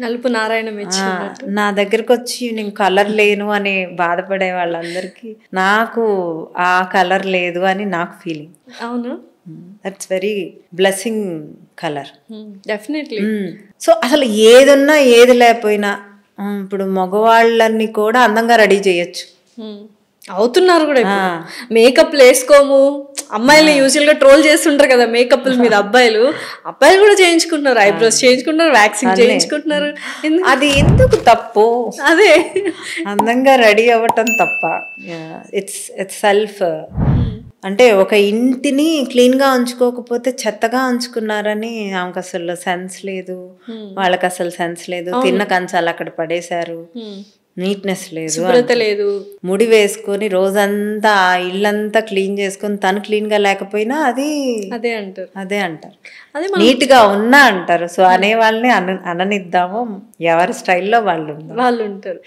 నలుపు నారాయణ మెచ్చినట్టు. నా దగ్గరకు వచ్చి నేను కలర్ లేను అని బాధపడే వాళ్ళందరికీ నాకు ఆ కలర్ లేదు అని నాకు ఫీలింగ్. అవును, that's very blessing colour. Definitely. So అసలు ఏదున్నా ఏది లేకపోయినా ఇప్పుడు మగవాళ్ళని కూడా అందంగా రెడీ చేయొచ్చు. అవుతున్నారు కూడా. మేకప్ వేసుకోము అమ్మాయిలు యూజువల్ గా ట్రోల్ చేస్తుంటారు కదా మేకప్ మీద. అబ్బాయిలు కూడా చేయించుకుంటున్నారు, ఐబ్రోస్ చేయించుకుంటున్నారు, వ్యాక్సింగ్ చేయించుకుంటున్నారు. అది ఎందుకు తప్పు? అదే అందంగా రెడీ అవ్వటం తప్ప? It's self. అంటే ఒక ఇంటిని క్లీన్గా ఉంచుకోకపోతే చెత్తగా ఉంచుకున్నారని ఆమెకు అసలు సెన్స్ లేదు, వాళ్ళకి అసలు సెన్స్ లేదు. తిన్న కంచాలు అక్కడ పడేశారు, నీట్నెస్ లేదు, ముడి వేసుకొని రోజంతా ఇల్లంతా క్లీన్ చేసుకొని తను క్లీన్గా లేకపోయినా అదే అంటారు. నీట్గా ఉన్నా అంటారు. సో అనే వాళ్ళని అననిద్దాము, ఎవరి స్టైల్లో వాళ్ళు ఉంటారు.